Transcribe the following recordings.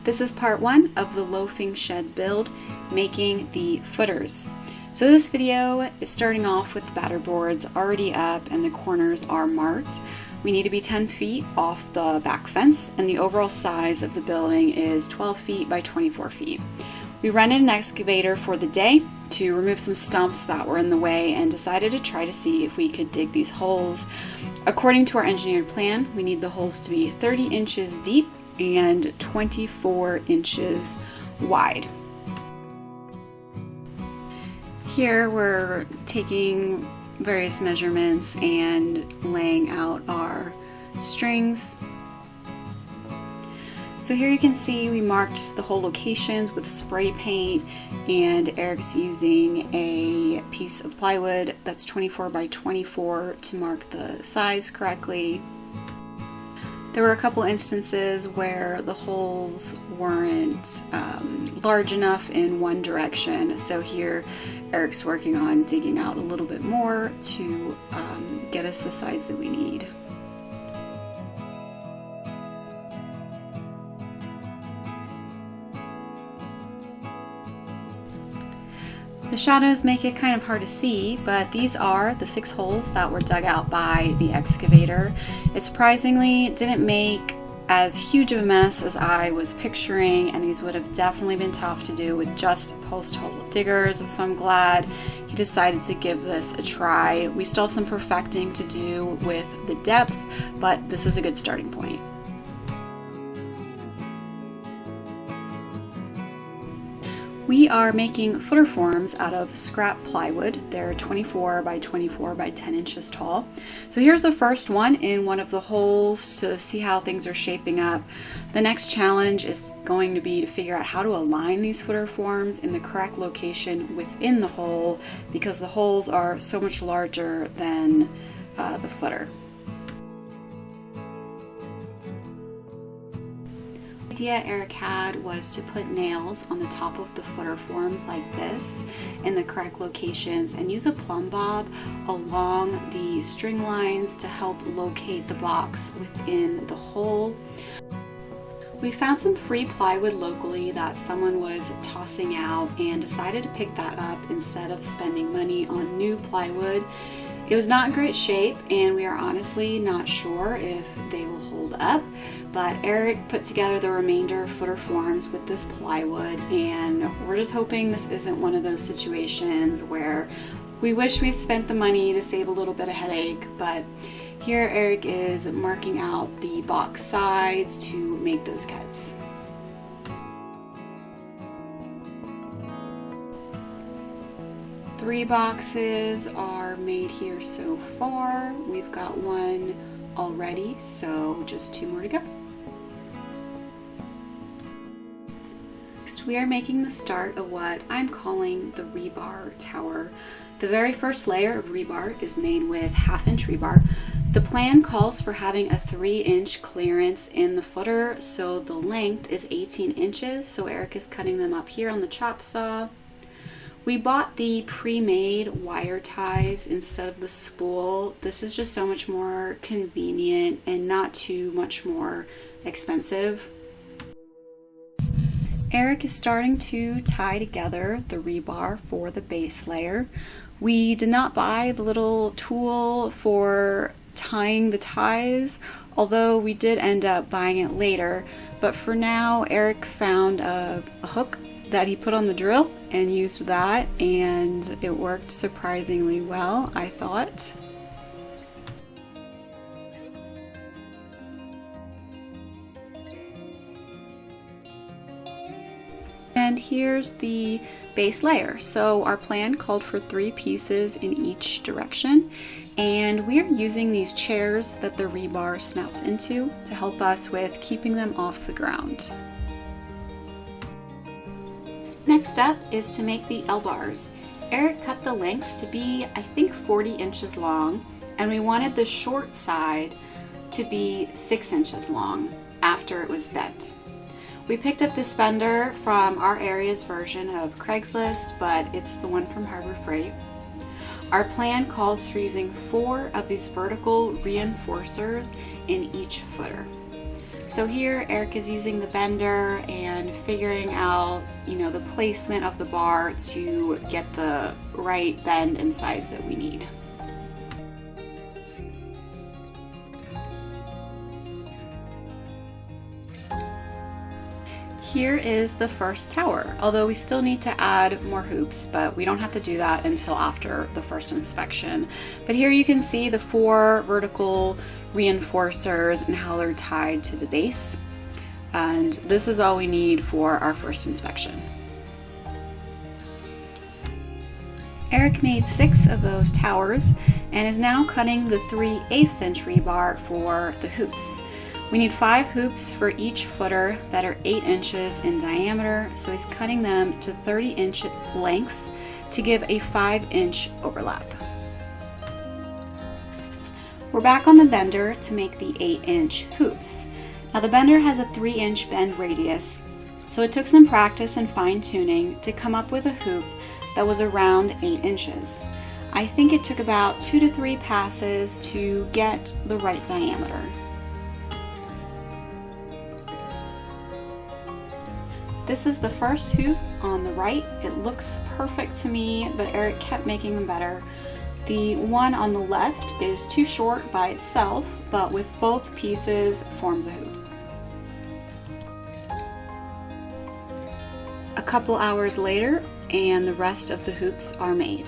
This is part one of the Loafing Shed build, making the footers. So this video is starting off with the batter boards already up and the corners are marked. We need to be 10 feet off the back fence, and the overall size of the building is 12 feet by 24 feet. We rented an excavator for the day to remove some stumps that were in the way and decided to try to see if we could dig these holes. According to our engineered plan, we need the holes to be 30 inches deep and 24 inches wide. Here we're taking various measurements and laying out our strings. So here you can see we marked the whole locations with spray paint, and Eric's using a piece of plywood that's 24 by 24 to mark the size correctly. There were a couple instances where the holes weren't large enough in one direction, so here Eric's working on digging out a little bit more to get us the size that we need. The shadows make it kind of hard to see, but these are the 6 holes that were dug out by the excavator. It surprisingly didn't make as huge of a mess as I was picturing, and these would have definitely been tough to do with just post-hole diggers, so I'm glad he decided to give this a try. We still have some perfecting to do with the depth, but this is a good starting point. We are making footer forms out of scrap plywood. They're 24 by 24 by 10 inches tall. So here's the first one in one of the holes to see how things are shaping up. The next challenge is going to be to figure out how to align these footer forms in the correct location within the hole, because the holes are so much larger than the footer. The idea Eric had was to put nails on the top of the footer forms like this in the correct locations and use a plumb bob along the string lines to help locate the box within the hole. We found some free plywood locally that someone was tossing out and decided to pick that up instead of spending money on new plywood. It was not in great shape, and we are honestly not sure if they will hold up, but Eric put together the remainder footer forms with this plywood, and we're just hoping this isn't one of those situations where we wish we spent the money to save a little bit of headache. But here Eric is marking out the box sides to make those cuts. Three boxes are made here so far. We've got one already, so just 2 more to go. Next, we are making the start of what I'm calling the rebar tower. The very first layer of rebar is made with 1/2 inch rebar. The plan calls for having a 3-inch clearance in the footer, so the length is 18 inches. So Eric is cutting them up here on the chop saw. We bought the pre-made wire ties instead of the spool. This is just so much more convenient and not too much more expensive. Eric is starting to tie together the rebar for the base layer. We did not buy the little tool for tying the ties, although we did end up buying it later. But for now, Eric found a hook that he put on the drill and used that, and it worked surprisingly well, I thought. And here's the base layer. So our plan called for 3 pieces in each direction, and we're using these chairs that the rebar snaps into to help us with keeping them off the ground. Next up is to make the L-bars. Eric cut the lengths to be, I think, 40 inches long, and we wanted the short side to be 6 inches long after it was bent. We picked up this fender from our area's version of Craigslist, but it's the one from Harbor Freight. Our plan calls for using 4 of these vertical reinforcers in each footer. So here Eric is using the bender and figuring out, the placement of the bar to get the right bend and size that we need. Here is the first tower, although we still need to add more hoops, but we don't have to do that until after the first inspection. But here you can see the 4 vertical reinforcers and how they're tied to the base. And this is all we need for our first inspection. Eric made 6 of those towers and is now cutting the 3/8 inch rebar for the hoops. We need 5 hoops for each footer that are 8 inches in diameter, so he's cutting them to 30-inch lengths to give a 5-inch overlap. We're back on the bender to make the 8-inch hoops. Now the bender has a 3-inch bend radius, so it took some practice and fine-tuning to come up with a hoop that was around 8 inches. I think it took about 2 to 3 passes to get the right diameter. This is the first hoop on the right. It looks perfect to me, but Eric kept making them better. The one on the left is too short by itself, but with both pieces forms a hoop. A couple hours later, and the rest of the hoops are made.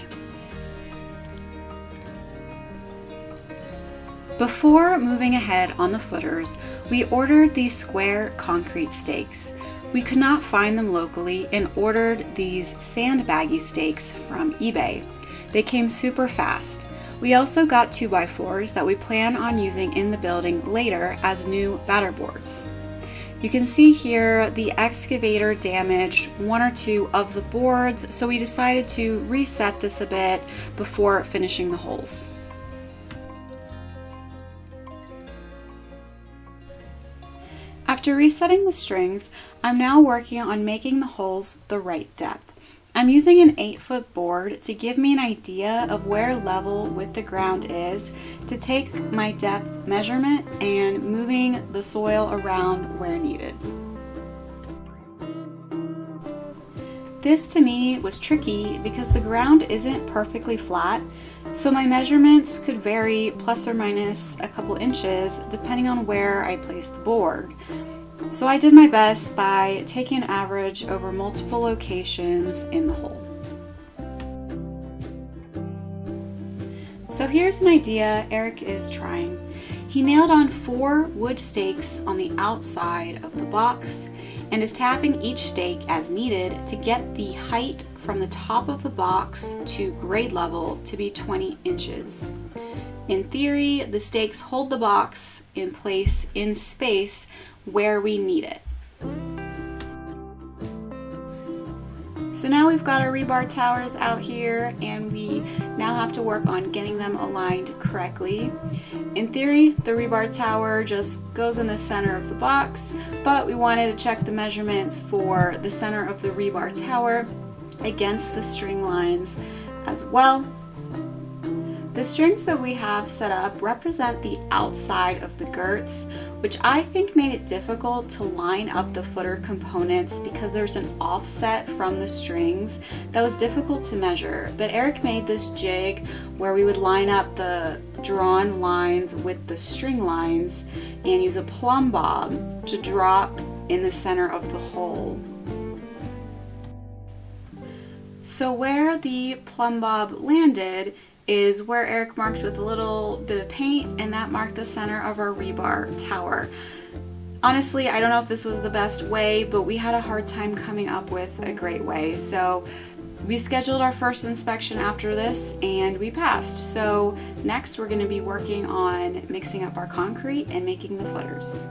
Before moving ahead on the footers, we ordered these square concrete stakes. We could not find them locally and ordered these sandbaggy stakes from eBay. They came super fast. We also got 2x4s that we plan on using in the building later as new batter boards. You can see here the excavator damaged 1 or 2 of the boards, so we decided to reset this a bit before finishing the holes. After resetting the strings, I'm now working on making the holes the right depth. I'm using an 8-foot board to give me an idea of where level with the ground is, to take my depth measurement and moving the soil around where needed. This to me was tricky because the ground isn't perfectly flat, so my measurements could vary plus or minus a couple inches depending on where I placed the board. So I did my best by taking an average over multiple locations in the hole. So here's an idea Eric is trying. He nailed on 4 wood stakes on the outside of the box and is tapping each stake as needed to get the height from the top of the box to grade level to be 20 inches. In theory, the stakes hold the box in place in space where we need it. So now we've got our rebar towers out here and we now have to work on getting them aligned correctly. In theory, the rebar tower just goes in the center of the box, but we wanted to check the measurements for the center of the rebar tower against the string lines as well. The strings that we have set up represent the outside of the girts, which I think made it difficult to line up the footer components because there's an offset from the strings that was difficult to measure. But Eric made this jig where we would line up the drawn lines with the string lines and use a plumb bob to drop in the center of the hole. So where the plumb bob landed is where Eric marked with a little bit of paint, and that marked the center of our rebar tower. Honestly, I don't know if this was the best way, but we had a hard time coming up with a great way. So we scheduled our first inspection after this and we passed. So next we're going to be working on mixing up our concrete and making the footers.